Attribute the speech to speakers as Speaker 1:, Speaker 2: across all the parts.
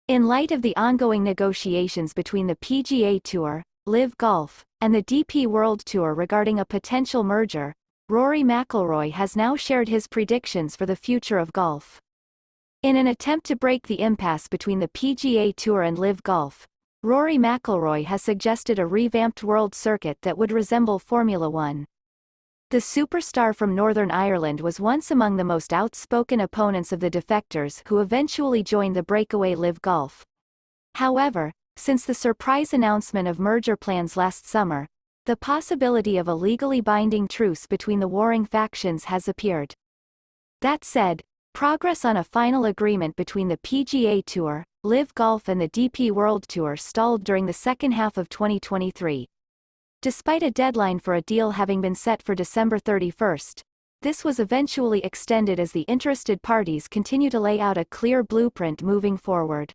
Speaker 1: In light of the ongoing negotiations between the PGA Tour, Livgolf, and the DP World Tour regarding a potential merger, Rory McIlroy has now shared his predictions for the future of golf. In an attempt to break the impasse between the PGA Tour and Livgolf, Rory McIlroy has suggested a revamped world circuit that would resemble Formula One. The superstar from Northern Ireland was once among the most outspoken opponents of the defectors who eventually joined the breakaway Livgolf. However, since the surprise announcement of merger plans last summer, the possibility of a legally binding truce between the warring factions has appeared. That said, progress on a final agreement between the PGA Tour, Livgolf and the DP World Tour stalled during the second half of 2023. Despite a deadline for a deal having been set for December 31st, this was eventually extended as the interested parties continue to lay out a clear blueprint moving forward.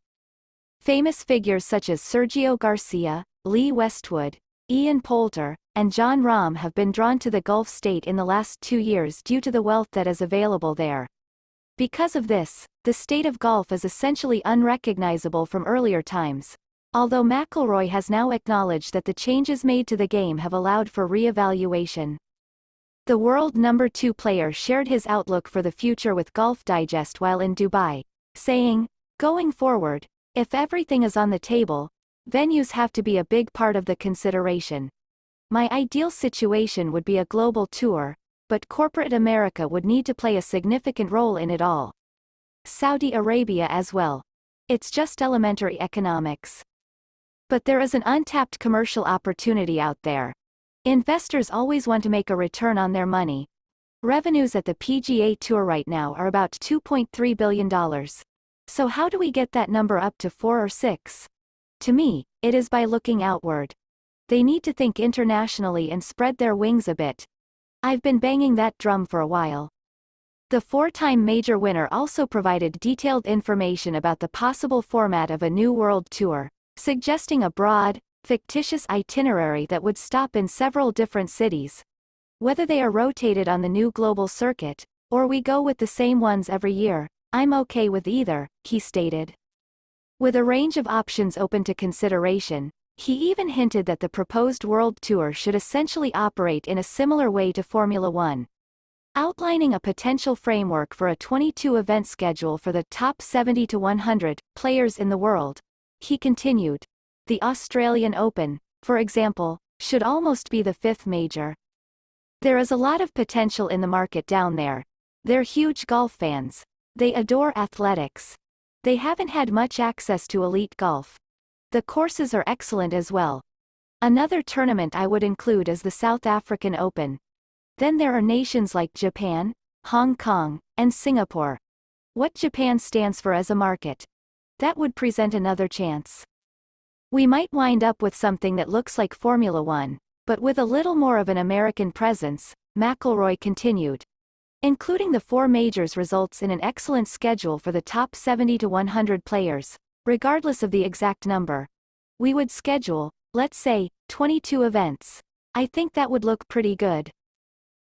Speaker 1: Famous figures such as Sergio Garcia, Lee Westwood, Ian Poulter, and Jonrahm have been drawn to the Gulf state in the last 2 years due to the wealth that is available there. Because of this, the state of golf is essentially unrecognizable from earlier times, although McIlroy has now acknowledged that the changes made to the game have allowed for re-evaluation. The world number 2 player shared his outlook for the future with Golf Digest while in Dubai, saying, "Going forward, if everything is on the table, venues have to be a big part of the consideration. My ideal situation would be a global tour, but corporate America would need to play a significant role in it all. Saudi Arabia as well. It's just elementary economics. But there is an untapped commercial opportunity out there. Investors always want to make a return on their money. Revenues at the PGA Tour right now are about $2.3 billion. So how do we get that number up to 4 or 6? To me, it is by looking outward. They need to think internationally and spread their wings a bit. I've been banging that drum for a while." The 4-time major winner also provided detailed information about the possible format of a new world tour, suggesting a broad, fictitious itinerary that would stop in several different cities. "Whether they are rotated on the new global circuit, or we go with the same ones every year, I'm okay with either," he stated. With a range of options open to consideration, he even hinted that the proposed World Tour should essentially operate in a similar way to Formula One. Outlining a potential framework for a 22-event schedule for the top 70 to 100 players in the world, he continued, "The Australian Open, for example, should almost be the 5th major. There is a lot of potential in the market down there. They're huge golf fans. They adore athletics. They haven't had much access to elite golf. The courses are excellent as well. Another tournament I would include is the South African Open. Then there are nations like Japan, Hong Kong, and Singapore. What Japan stands for as a market. That would present another chance. We might wind up with something that looks like Formula One, but with a little more of an American presence," McIlroy continued. "Including the 4 majors results in an excellent schedule for the top 70 to 100 players, regardless of the exact number. We would schedule, let's say, 22 events. I think that would look pretty good."